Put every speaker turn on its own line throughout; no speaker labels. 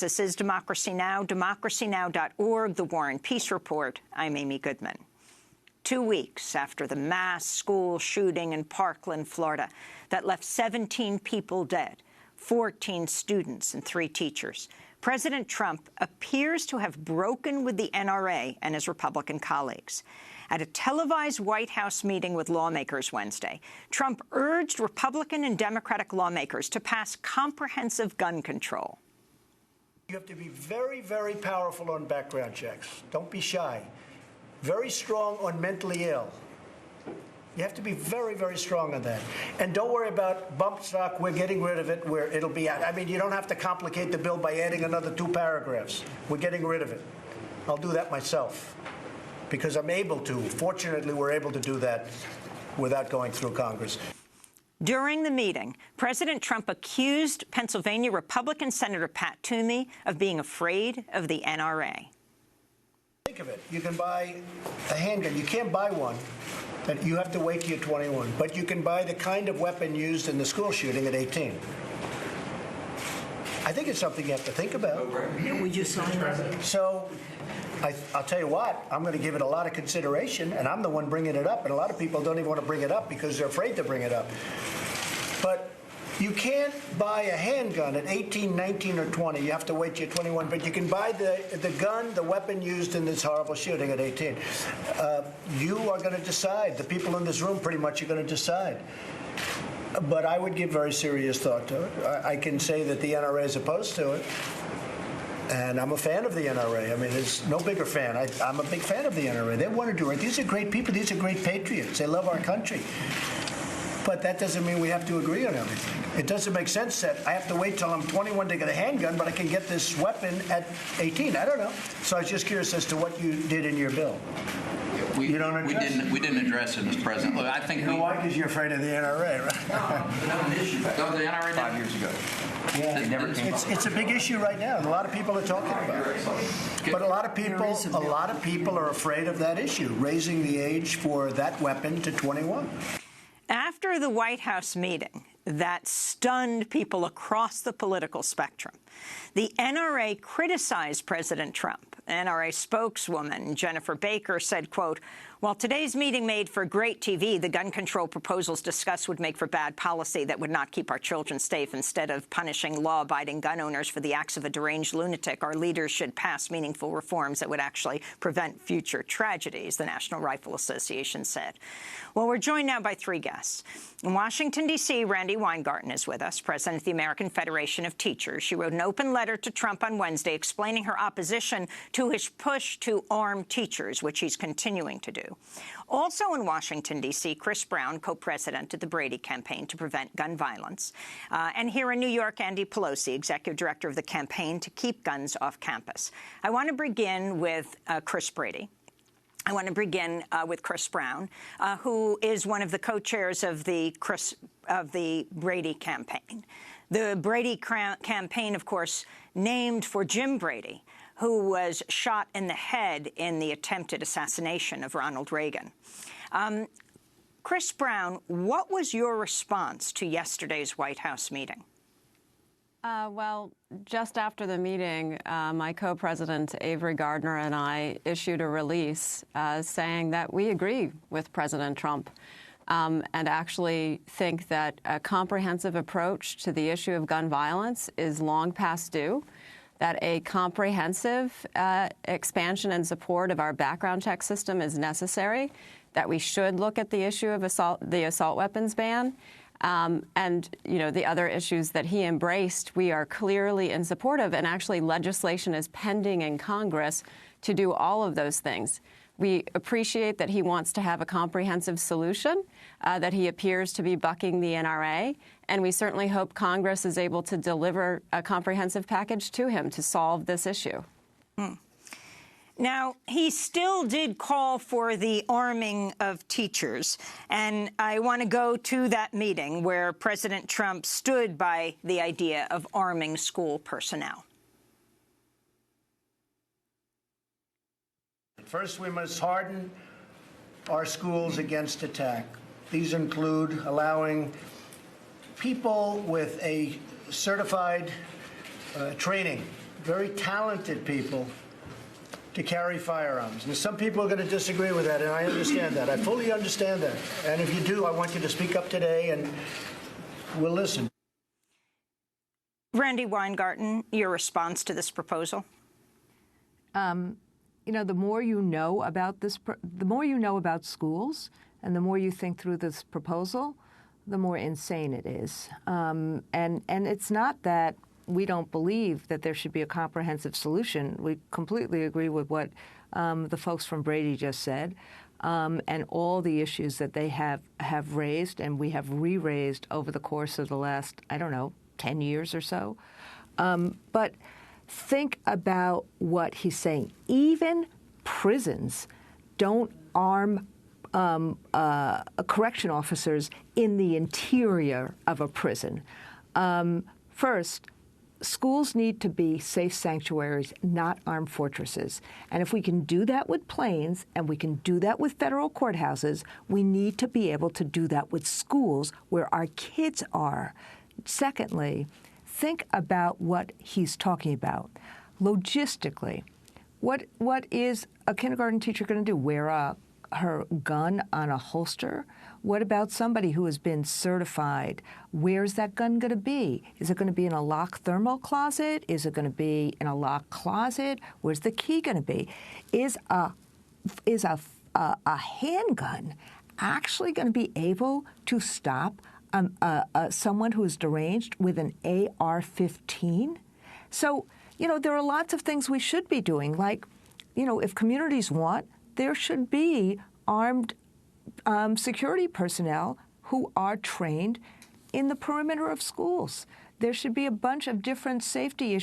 This is Democracy Now!, democracynow.org, The War and Peace Report. I'm Amy Goodman. 2 weeks after the mass school shooting in Parkland, Florida, that left 17 people dead, 14 students and 3 teachers, President Trump appears to have broken with the NRA and his Republican colleagues. At a televised White House meeting with lawmakers Wednesday, Trump urged Republican and Democratic lawmakers to pass comprehensive gun control.
You have to be very, very powerful on background checks. Don't be shy. Very strong on mentally ill. You have to be very, very strong on that. And don't worry about bump stock. We're getting rid of it where it'll be out. I mean, you don't have to complicate the bill by adding another 2 paragraphs. We're getting rid of it. I'll do that myself because I'm able to. Fortunately, we're able to do that without going through Congress.
During the meeting, President Trump accused Pennsylvania Republican Senator Pat Toomey of being afraid of the NRA.
Think of it. You can buy a handgun. You can't buy one. You have to wait till you're 21. But you can buy the kind of weapon used in the school shooting at 18. I think it's something you have to think about.
Would you sign that?
So I'll tell you what, I'm going to give it a lot of consideration, and I'm the one bringing it up, and a lot of people don't even want to bring it up because they're afraid to bring it up. But you can't buy a handgun at 18, 19, or 20. You have to wait till you're 21. But you can buy the gun, the weapon used in this horrible shooting at 18. You are going to decide. The people in this room pretty much are going to decide. But I would give very serious thought to it. I can say that the NRA is opposed to it. And I'm a fan of the NRA. I mean, there's no bigger fan. I'm a big fan of the NRA. They want to do it. These are great people. These are great patriots. They love our country. But that doesn't mean we have to agree on everything. It doesn't make sense that I have to wait till I'm 21 to get a handgun, but I can get this weapon at 18. I don't know. So I was just curious as to what you did in your bill. You don't address
we didn't address it, Mr. President. Look, I think
you know why? Because you're afraid of the NRA, right?
No, the NRA 5 years ago.
Yeah, it's a big issue right now, and a lot of people are talking about it. But a lot of people are afraid of that issue, raising the age for that weapon to 21.
After the White House meeting that stunned people across the political spectrum, the NRA criticized President Trump. NRA spokeswoman Jennifer Baker said, quote, "While today's meeting made for great TV, the gun control proposals discussed would make for bad policy that would not keep our children safe. Instead of punishing law-abiding gun owners for the acts of a deranged lunatic, our leaders should pass meaningful reforms that would actually prevent future tragedies," the National Rifle Association said. Well, we're joined now by 3 guests. In Washington, D.C., Randi Weingarten is with us, president of the American Federation of Teachers. She wrote an open letter to Trump on Wednesday explaining her opposition to his push to arm teachers, which he's continuing to do. Also in Washington, D.C., Chris Brown, co-president of the Brady Campaign to Prevent Gun Violence. And here in New York, Andy Pelosi, executive director of the campaign to keep guns off campus. I want to begin with Chris Brady. I want to begin with Chris Brown, who is one of the co-chairs of the Brady campaign. The Brady campaign, of course, named for Jim Brady, who was shot in the head in the attempted assassination of Ronald Reagan. Chris Brown, what was your response to yesterday's White House meeting?
Well, just after the meeting, my co-president Avery Gardner and I issued a release saying that we agree with President Trump and actually think that a comprehensive approach to the issue of gun violence is long past due, that a comprehensive expansion and support of our background check system is necessary, that we should look at the issue of the assault weapons ban, and, you know, the other issues that he embraced, we are clearly in support of, and actually legislation is pending in Congress to do all of those things. We appreciate that he wants to have a comprehensive solution, that he appears to be bucking the NRA, and we certainly hope Congress is able to deliver a comprehensive package to him to solve this issue.
Now, he still did call for the arming of teachers, and I want to go to that meeting where President Trump stood by the idea of arming school personnel.
First, we must harden our schools against attack. These include allowing people with a certified training very talented people to carry firearms. And some people are going to disagree with that, and I understand that. I fully understand that. And if you do, I want you to speak up today, and we'll listen.
Randi Weingarten, your response to this proposal?
You know, the more you know about this, the more you know about schools, and the more you think through this proposal, the more insane it is. And it's not that we don't believe that there should be a comprehensive solution. We completely agree with what the folks from Brady just said, and all the issues that they have raised, and we have re-raised over the course of the last, I don't know, 10 years or so. But think about what he's saying. Even prisons don't arm correction officers in the interior of a prison. First, schools need to be safe sanctuaries, not armed fortresses. And if we can do that with planes and we can do that with federal courthouses, we need to be able to do that with schools where our kids are. Secondly, think about what he's talking about. Logistically, what is a kindergarten teacher going to do? Wear her gun on a holster? What about somebody who has been certified? Where's that gun going to be? Is it going to be in a locked thermal closet? Is it going to be in a locked closet? Where's the key going to be? Is a handgun actually going to be able to stop someone who is deranged with an AR-15? So, you know, there are lots of things we should be doing. Like, you know, if communities want, there should be armed security personnel who are trained in the perimeter of schools. There should be a bunch of different safety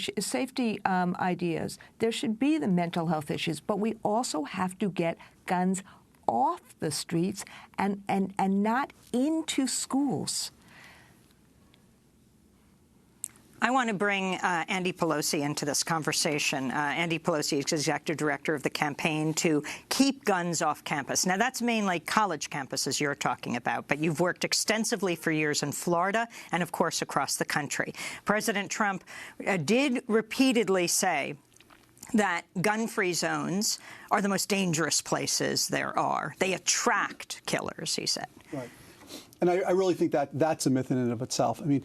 ideas. There should be the mental health issues, but we also have to get guns off the streets and not into schools.
I want to bring Andy Pelosi into this conversation. Andy Pelosi is executive director of the campaign to keep guns off campus. Now, that's mainly college campuses you're talking about, but you've worked extensively for years in Florida and, of course, across the country. President Trump did repeatedly say that gun-free zones are the most dangerous places there are. They attract killers, he said.
Right. And I really think that that's a myth in and of itself. I mean,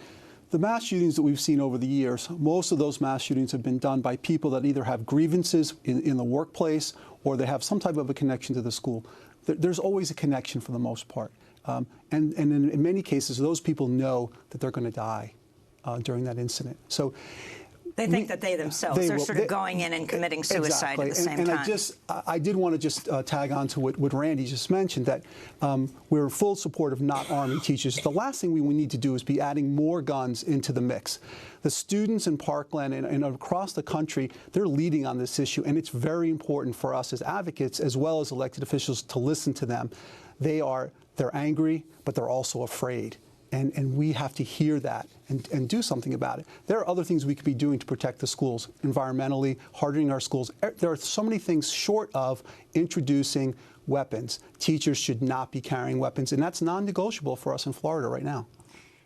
the mass shootings that we've seen over the years, most of those mass shootings have been done by people that either have grievances in the workplace or they have some type of a connection to the school. There's always a connection for the most part. And in many cases, those people know that they're going to die during that incident. So
they think that they themselves are sort of going in and committing suicide at the same time.
I did want to just tag on to what Randy just mentioned, that we're in full support of not arming teachers. The last thing we need to do is be adding more guns into the mix. The students in Parkland and across the country, they're leading on this issue, and it's very important for us as advocates as well as elected officials to listen to them. They're angry, but they're also afraid. And we have to hear that and do something about it. There are other things we could be doing to protect the schools, environmentally, hardening our schools. There are so many things short of introducing weapons. Teachers should not be carrying weapons, and that's non-negotiable for us in Florida right now.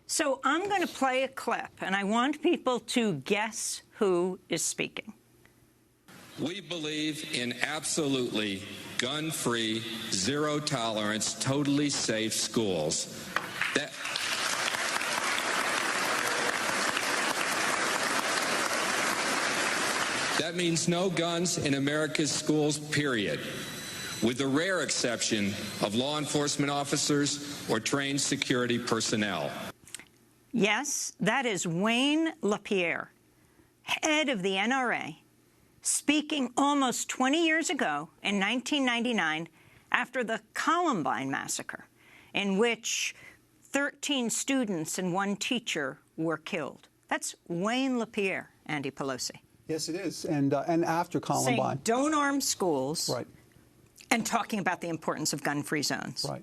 So I'm going to play a clip, and I want people to guess who is speaking.
We believe in absolutely gun-free, zero-tolerance, totally safe schools. That means no guns in America's schools, period, with the rare exception of law enforcement officers or trained security personnel.
Yes, that is Wayne LaPierre, head of the NRA, speaking almost 20 years ago in 1999 after the Columbine massacre, in which 13 students and one teacher were killed. That's Wayne LaPierre, Andy Pelosi.
Yes, it is. And after Columbine.
Saying don't arm schools.
Right.
And talking about the importance of gun-free zones.
Right.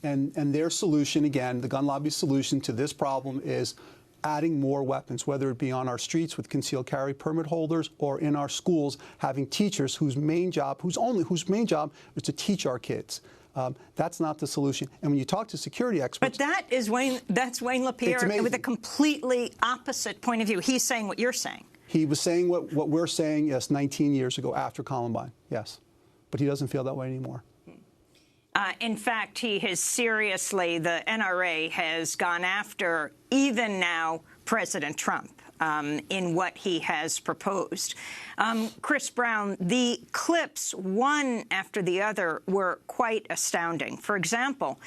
And their solution, again, the gun lobby's solution to this problem is adding more weapons, whether it be on our streets with concealed carry permit holders or in our schools having teachers whose main job is to teach our kids. That's not the solution. And when you talk to security experts,
but that's Wayne LaPierre with a completely opposite point of view. He's saying what you're saying.
He was saying what we're saying, yes, 19 years ago after Columbine, yes. But he doesn't feel that way anymore.
In fact, the NRA has gone after, even now, President Trump in what he has proposed. Chris Brown, the clips, one after the other, were quite astounding. For example,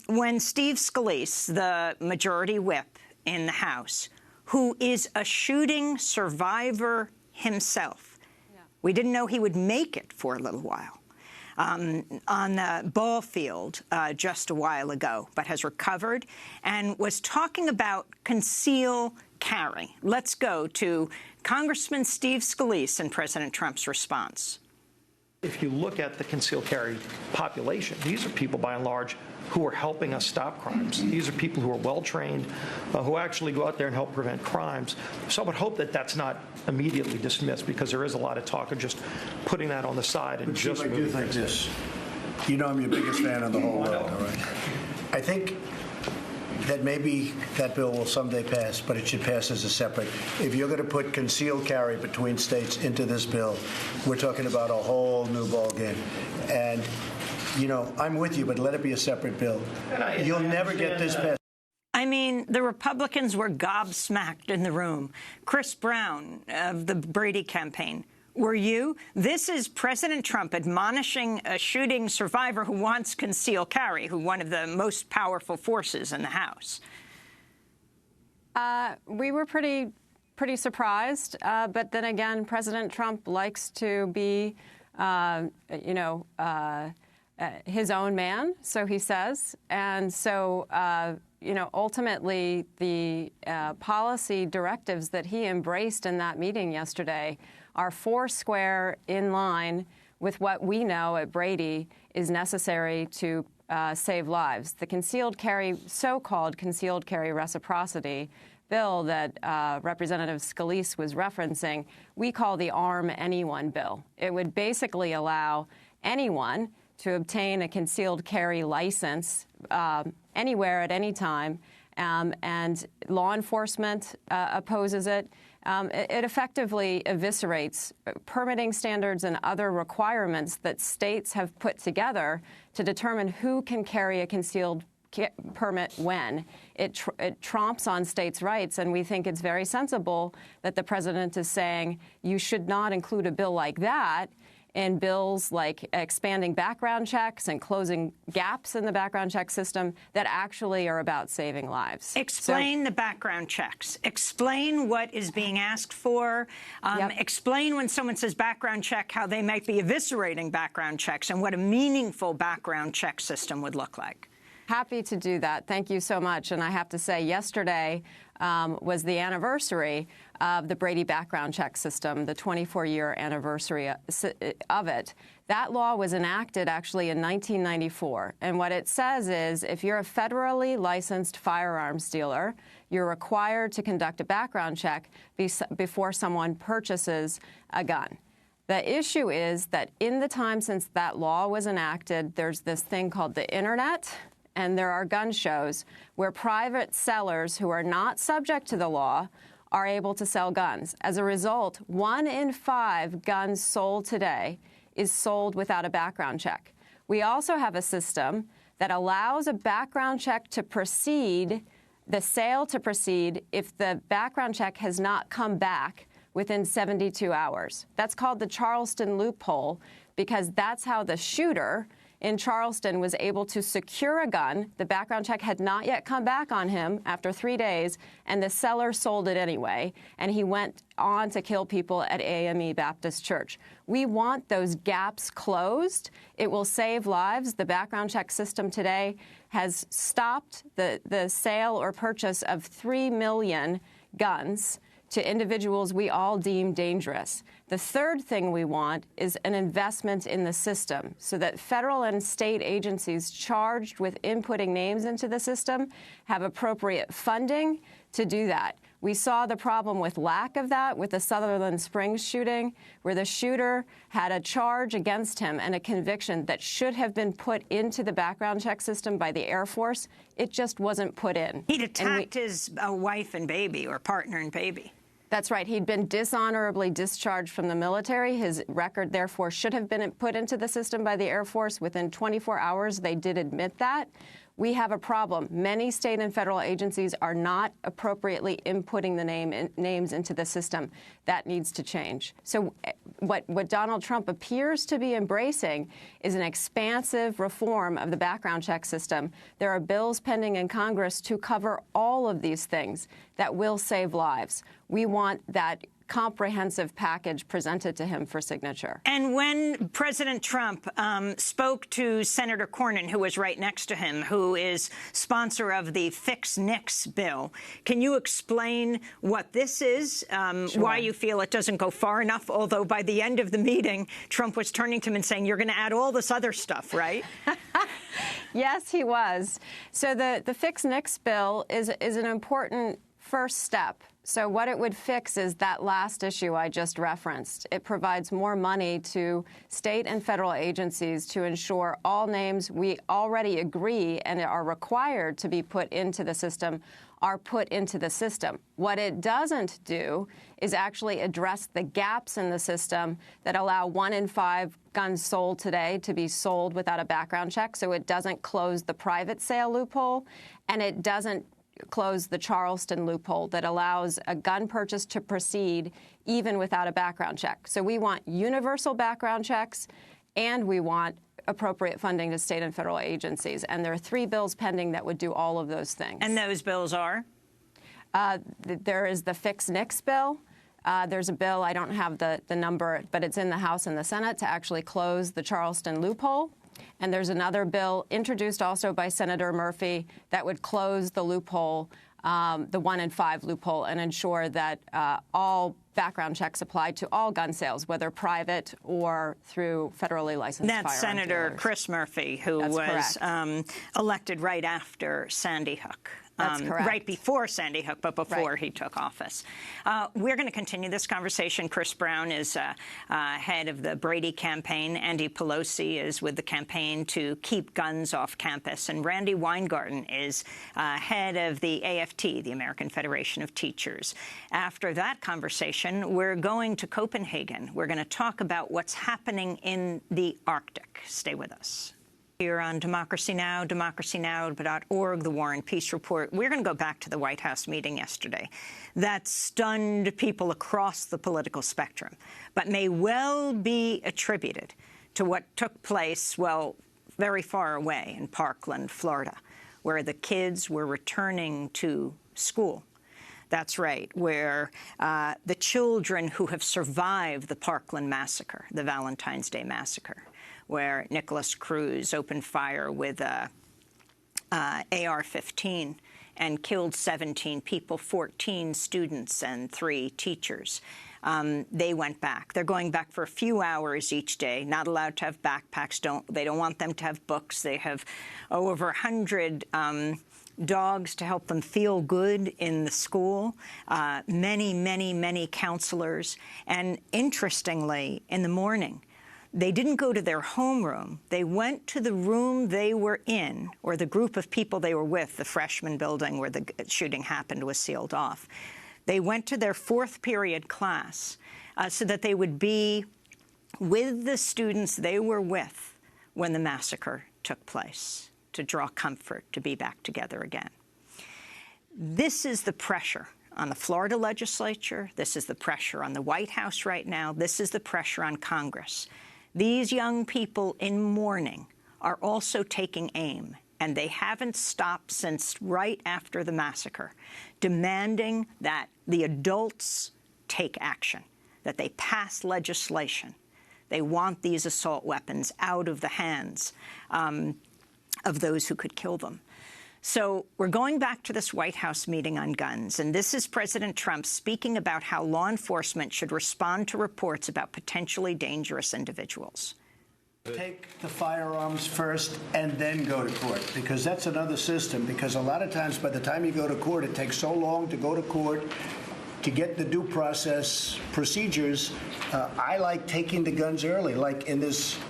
when Steve Scalise, the majority whip in the House, who is a shooting survivor himself, we didn't know he would make it for a little while, on the ball field just a while ago, but has recovered, and was talking about conceal carry. Let's go to Congressman Steve Scalise and President Trump's response.
If you look at the concealed carry population, these are people, by and large, who are helping us stop crimes. These are people who are well-trained, who actually go out there and help prevent crimes. So I would hope that that's not immediately dismissed, because there is a lot of talk of just putting that on the side and just
I do think this. You know I'm your biggest fan in the whole world, all right? I think that maybe that bill will someday pass, but it should pass as a separate. If you're going to put concealed carry between states into this bill, we're talking about a whole new ballgame. And, you know, I'm with you, but let it be a separate bill. You'll never get this passed.
I mean, the Republicans were gobsmacked in the room. Chris Brown of the Brady campaign, were you? This is President Trump admonishing a shooting survivor who wants concealed carry, who one of the most powerful forces in the House.
We were pretty surprised, but then again, President Trump likes to be, his own man, so he says, and so. Ultimately, the policy directives that he embraced in that meeting yesterday are foursquare in line with what we know at Brady is necessary to save lives. The concealed carry, so-called concealed carry reciprocity bill that Representative Scalise was referencing, we call the Arm Anyone bill. It would basically allow anyone to obtain a concealed carry license anywhere at any time, and law enforcement opposes it. It effectively eviscerates permitting standards and other requirements that states have put together to determine who can carry a concealed permit when. It tromps on states' rights, and we think it's very sensible that the president is saying you should not include a bill like that in bills like expanding background checks and closing gaps in the background check system that actually are about saving lives.
Explain the background checks. Explain what is being asked for. Explain when someone says background check, how they might be eviscerating background checks and what a meaningful background check system would look like.
Happy to do that. Thank you so much. And I have to say, yesterday was the anniversary of the Brady background check system, the 24-year anniversary of it. That law was enacted actually in 1994. And what it says is if you're a federally licensed firearms dealer, you're required to conduct a background check before someone purchases a gun. The issue is that in the time since that law was enacted, there's this thing called the Internet, and there are gun shows where private sellers who are not subject to the law are able to sell guns. As a result, 1 in 5 guns sold today is sold without a background check. We also have a system that allows a background check to proceed, the sale to proceed, if the background check has not come back within 72 hours. That's called the Charleston loophole, because that's how the shooter in Charleston was able to secure a gun. The background check had not yet come back on him after 3 days, and the seller sold it anyway, and he went on to kill people at AME Baptist Church. We want those gaps closed. It will save lives. The background check system today has stopped the sale or purchase of 3 million guns to individuals we all deem dangerous. The third thing we want is an investment in the system so that federal and state agencies charged with inputting names into the system have appropriate funding to do that. We saw the problem with lack of that with the Sutherland Springs shooting, where the shooter had a charge against him and a conviction that should have been put into the background check system by the Air Force. It just wasn't put in.
He'd attacked his wife and baby, or partner and baby.
That's right. He'd been dishonorably discharged from the military. His record, therefore, should have been put into the system by the Air Force within 24 hours. They did admit that. We have a problem. Many state and federal agencies are not appropriately inputting the names into the system. That needs to change. So what Donald Trump appears to be embracing is an expansive reform of the background check system. There are bills pending in Congress to cover all of these things that will save lives. We want that comprehensive package presented to him for signature.
And when President Trump spoke to Senator Cornyn, who was right next to him, who is sponsor of the Fix NICS bill, can you explain what this is, why you feel it doesn't go far enough, although by the end of the meeting, Trump was turning to him and saying, you're going to add all this other stuff, right?
Yes, he was. So the Fix NICS bill is an important first step. So what it would fix is that last issue I just referenced. It provides more money to state and federal agencies to ensure all names we already agree and are required to be put into the system are put into the system. What it doesn't do is actually address the gaps in the system that allow 1 in 5 guns sold today to be sold without a background check. So it doesn't close the private sale loophole, and it doesn't close the Charleston loophole that allows a gun purchase to proceed even without a background check. So we want universal background checks, and we want appropriate funding to state and federal agencies. And there are 3 bills pending that would do all of those things.
And those bills are?
There is the Fix NICS bill. There's a bill, I don't have the number, but it's in the House and the Senate to actually close the Charleston loophole. And there's another bill introduced also by Senator Murphy that would close the loophole, the 1 in 5 loophole, and ensure that all background checks apply to all gun sales, whether private or through federally licensed firearm
That's Senator
dealers.
Chris Murphy, who was elected right after Sandy Hook.
That's correct.
Right before Sandy Hook, but before he took office. We're going to continue this conversation. Chris Brown is head of the Brady campaign. Andy Pelosi is with the campaign to keep guns off campus. And Randi Weingarten is head of the AFT, the American Federation of Teachers. After that conversation, we're going to Copenhagen. We're going to talk about what's happening in the Arctic. Stay with us. Here on Democracy Now!, democracynow.org, the War and Peace Report. We're going to go back to the White House meeting yesterday that stunned people across the political spectrum, but may well be attributed to what took place, well, very far away in Parkland, Florida, where the kids were returning to school. That's right, where the children who have survived the Parkland massacre, the Valentine's Day massacre, where Nicholas Cruz opened fire with a AR-15 and killed 17 people, 14 students and 3 teachers. They went back. They're going back for a few hours each day, not allowed to have backpacks. They don't want them to have books. They have over 100 dogs to help them feel good in the school, many counselors. And interestingly, in the morning, they didn't go to their homeroom. They went to the room they were in, or the group of people they were with. The freshman building where the shooting happened was sealed off. They went to their 4th period class so that they would be with the students they were with when the massacre took place, to draw comfort, to be back together again. This is the pressure on the Florida legislature. This is the pressure on the White House right now. This is the pressure on Congress. These young people in mourning are also taking aim, and they haven't stopped since right after the massacre, demanding that the adults take action, that they pass legislation. They want these assault weapons out of the hands of those who could kill them. So we're going back to this White House meeting on guns, and this is President Trump speaking about how law enforcement should respond to reports about potentially dangerous individuals.
Take the firearms first and then go to court, because that's another system, because a lot of times by the time you go to court, it takes so long to go to court to get the due process procedures. I like taking the guns early, like in this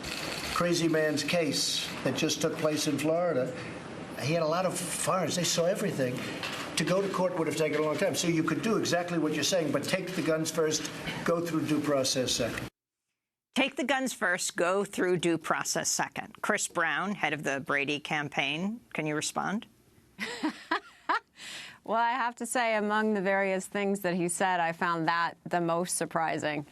crazy man's case that just took place in Florida. He had a lot of firearms. They saw everything. to go to court would have taken a long time. So you could do exactly what you're saying, but take the guns first, go through due process second.
Take the guns first, go through due process second. Chris Brown, head of the Brady campaign, can you respond?
Well, I have to say, among the various things that he said, I found that the most surprising.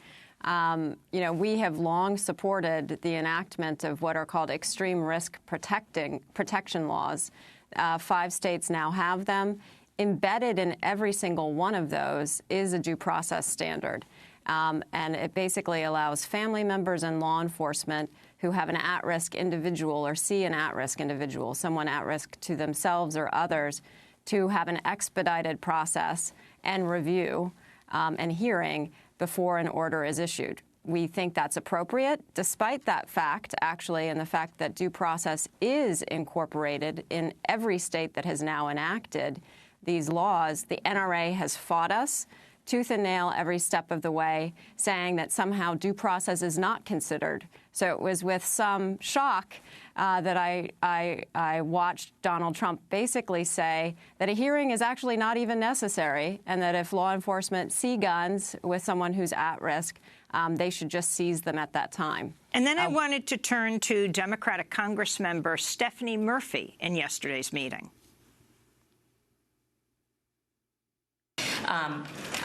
We have long supported the enactment of what are called extreme risk protection laws. 5 states now have them. Embedded in every single one of those is a due process standard. And it basically allows family members and law enforcement who have an at-risk individual or see an at-risk individual, someone at risk to themselves or others, to have an expedited process and review and hearing before an order is issued. We think that's appropriate, despite that fact, actually, and the fact that due process is incorporated in every state that has now enacted these laws. The NRA has fought us tooth and nail every step of the way, saying that somehow due process is not considered. So it was with some shock that I watched Donald Trump basically say that a hearing is actually not even necessary, and that if law enforcement see guns with someone who's at risk, they should just seize them at that time.
And then I wanted to turn to Democratic Congressmember Stephanie Murphy in yesterday's meeting.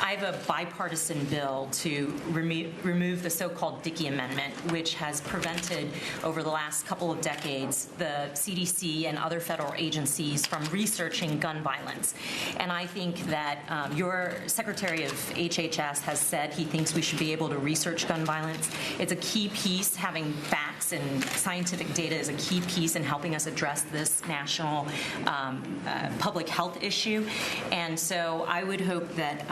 I have a bipartisan bill to remove the so-called Dickey Amendment, which has prevented over the last couple of decades the CDC and other federal agencies from researching gun violence. And I think that your Secretary of HHS has said he thinks we should be able to research gun violence. It's a key piece. Having facts and scientific data is a key piece in helping us address this national public health issue. And so I would hope that,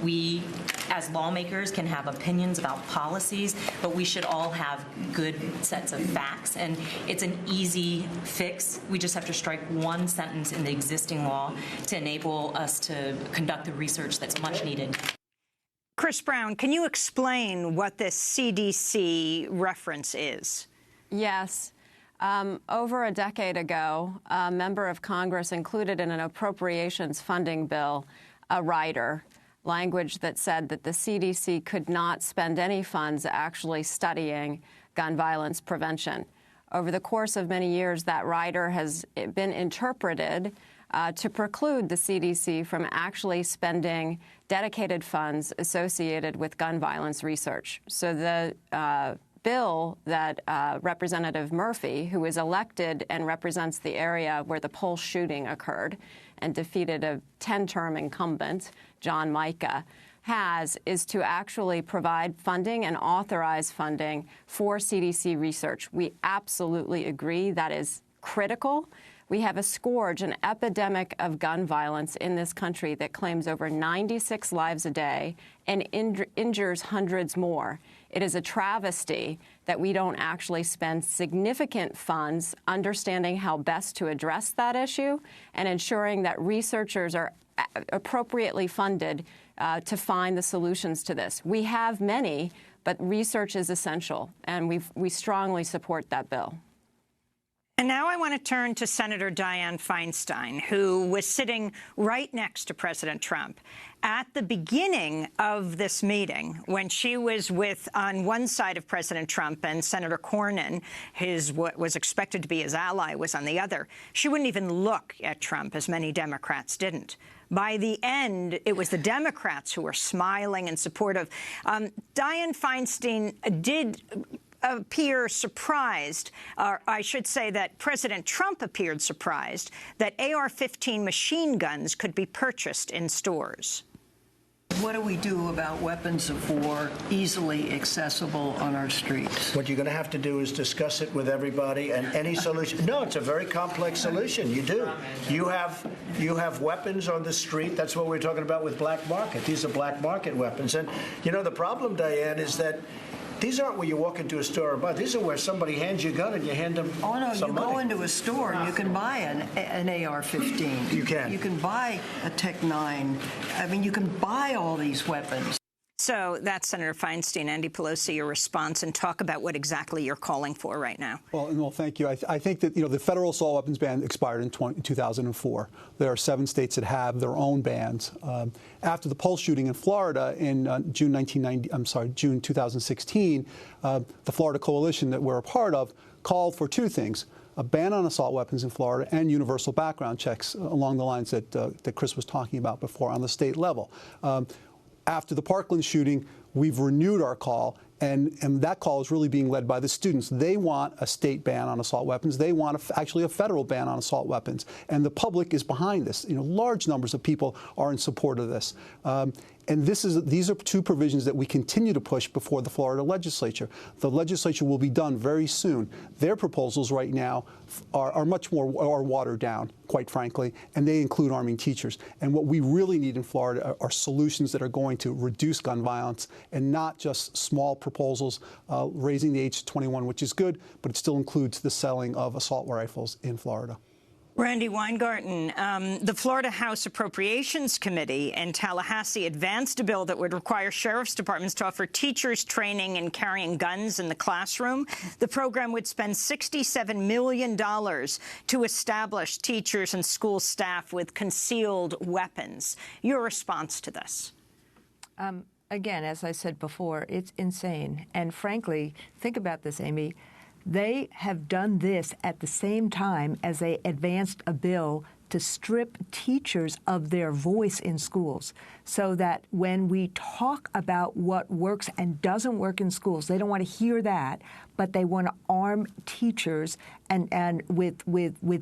we as lawmakers can have opinions about policies, but we should all have good sets of facts. And it's an easy fix. We just have to strike one sentence in the existing law to enable us to conduct the research that's much needed.
Chris Brown, can you explain what this CDC reference is?
Yes. Over a decade ago, a member of Congress included in an appropriations funding bill a rider, language that said that the CDC could not spend any funds actually studying gun violence prevention. Over the course of many years, that rider has been interpreted to preclude the CDC from actually spending dedicated funds associated with gun violence research. So the bill that Representative Murphy, who is elected and represents the area where the Pulse shooting occurred and defeated a 10-term incumbent, John Mica, is to actually provide funding and authorize funding for CDC research. We absolutely agree that is critical. We have a scourge, an epidemic of gun violence in this country that claims over 96 lives a day and injures hundreds more. It is a travesty that we don't actually spend significant funds understanding how best to address that issue and ensuring that researchers are appropriately funded to find the solutions to this. We have many, but research is essential, and we strongly support that bill.
And now I want to turn to Senator Dianne Feinstein, who was sitting right next to President Trump. At the beginning of this meeting, when she was on one side of President Trump and Senator Cornyn, what was expected to be his ally, was on the other, she wouldn't even look at Trump, as many Democrats didn't. By the end, it was the Democrats who were smiling and supportive. Dianne Feinstein did appear surprised, or I should say that President Trump appeared surprised, that AR-15 machine guns could be purchased in stores.
What do we do about weapons of war easily accessible on our streets?
What you're going to have to do is discuss it with everybody, and any solution. No, it's a very complex solution. You do. You have weapons on the street. That's what we're talking about with black market. These are black market weapons. And, the problem, Diane, is that these aren't where you walk into a store and buy. These are where somebody hands you a gun and you hand them
Oh, no,
some
you
money.
go into a store and you can buy an AR-15.
You can.
You can buy a Tech-9. I mean, you can buy all these weapons.
So that's Senator Feinstein. Andy Pelosi, your response, and talk about what exactly you're calling for right now.
Well, thank you. I think that, the federal assault weapons ban expired in 2004. There are 7 states that have their own bans. After the Pulse shooting in Florida in June 2016, the Florida Coalition that we're a part of called for 2 things: a ban on assault weapons in Florida and universal background checks along the lines that Chris was talking about before on the state level. After the Parkland shooting, we've renewed our call, and that call is really being led by the students. They want a state ban on assault weapons. They want actually a federal ban on assault weapons, and the public is behind this. Large numbers of people are in support of this. And these are 2 provisions that we continue to push before the Florida legislature. The legislature will be done very soon. Their proposals right now are much more watered down, quite frankly, and they include arming teachers. And what we really need in Florida are solutions that are going to reduce gun violence, and not just small proposals raising the age to 21, which is good, but it still includes the selling of assault rifles in Florida.
Randi Weingarten, the Florida House Appropriations Committee in Tallahassee advanced a bill that would require sheriff's departments to offer teachers training in carrying guns in the classroom. The program would spend $67 million to establish teachers and school staff with concealed weapons. Your response to this?
Again, as I said before, it's insane. And frankly, think about this, Amy. They have done this at the same time as they advanced a bill to strip teachers of their voice in schools, so that when we talk about what works and doesn't work in schools, they don't want to hear that, but they want to arm teachers and with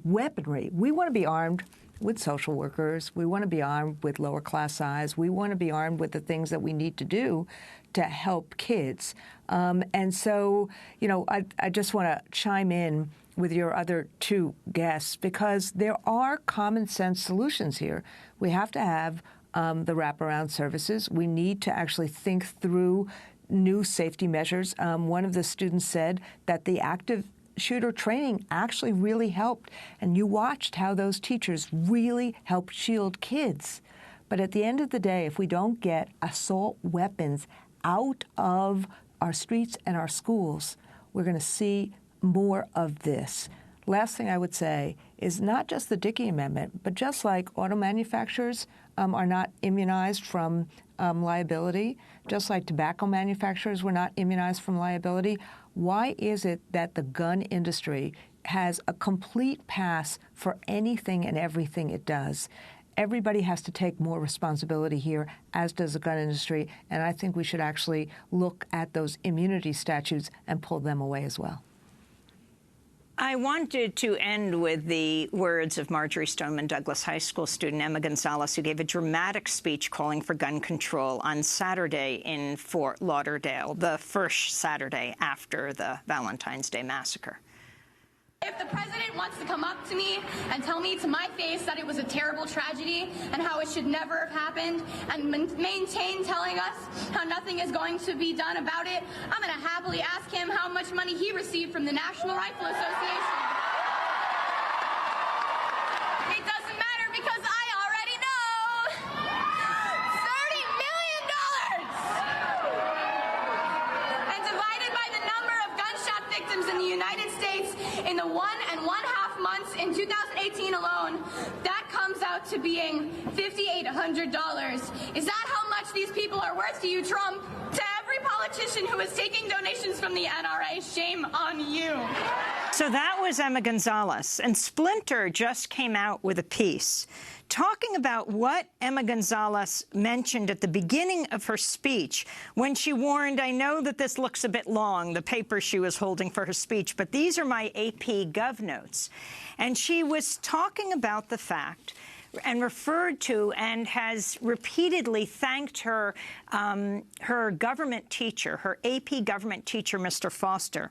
weaponry. We want to be armed with social workers. We want to be armed with lower class size. We want to be armed with the things that we need to do to help kids. And so, I just want to chime in with your other 2 guests, because there are common sense solutions here. We have to have the wraparound services. We need to actually think through new safety measures. One of the students said that the active shooter training actually really helped, and you watched how those teachers really helped shield kids. But at the end of the day, if we don't get assault weapons out of our streets and our schools, we're going to see more of this. Last thing I would say is not just the Dickey Amendment, but just like auto manufacturers are not immunized from liability, just like tobacco manufacturers were not immunized from liability, why is it that the gun industry has a complete pass for anything and everything it does? Everybody has to take more responsibility here, as does the gun industry, and I think we should actually look at those immunity statutes and pull them away as well.
I wanted to end with the words of Marjorie Stoneman Douglas High School student Emma Gonzalez, who gave a dramatic speech calling for gun control on Saturday in Fort Lauderdale, the first Saturday after the Valentine's Day massacre.
If the president wants to come up to me and tell me to my face that it was a terrible tragedy and how it should never have happened, and maintain telling us how nothing is going to be done about it, I'm going to happily ask him how much money he received from the National Rifle Association. It doesn't matter because I already know. $30 million! And divided by the number of gunshot victims in the United States in the 1.5 months in 2018 alone, that comes out to being $5,800. Is that how much these people are worth to you, Trump? To every politician who is taking donations from the NRA, shame on you.
So that was Emma Gonzalez, and Splinter just came out with a piece talking about what Emma Gonzalez mentioned at the beginning of her speech when she warned, I know that this looks a bit long, the paper she was holding for her speech, but these are my AP Gov notes. And she was talking about the fact and referred to and has repeatedly thanked her, her government teacher, her AP government teacher, Mr. Foster,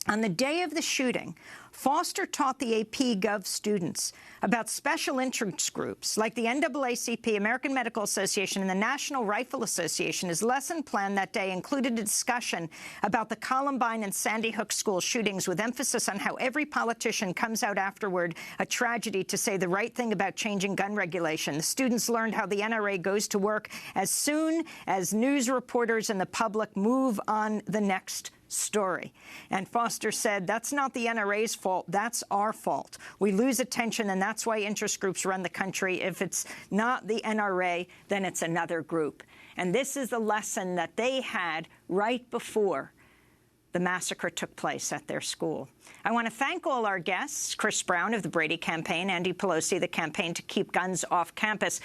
On the day of the shooting, Foster taught the AP Gov students about special interest groups like the NAACP, American Medical Association, and the National Rifle Association. His lesson plan that day included a discussion about the Columbine and Sandy Hook school shootings, with emphasis on how every politician comes out afterward a tragedy to say the right thing about changing gun regulation. The students learned how the NRA goes to work as soon as news reporters and the public move on the next story. And Foster said, that's not the NRA's fault, that's our fault. We lose attention, and that's why interest groups run the country. If it's not the NRA, then it's another group. And this is the lesson that they had right before the massacre took place at their school. I want to thank all our guests, Chris Brown of the Brady Campaign, Andy Pelosi, the Campaign to Keep Guns Off Campus,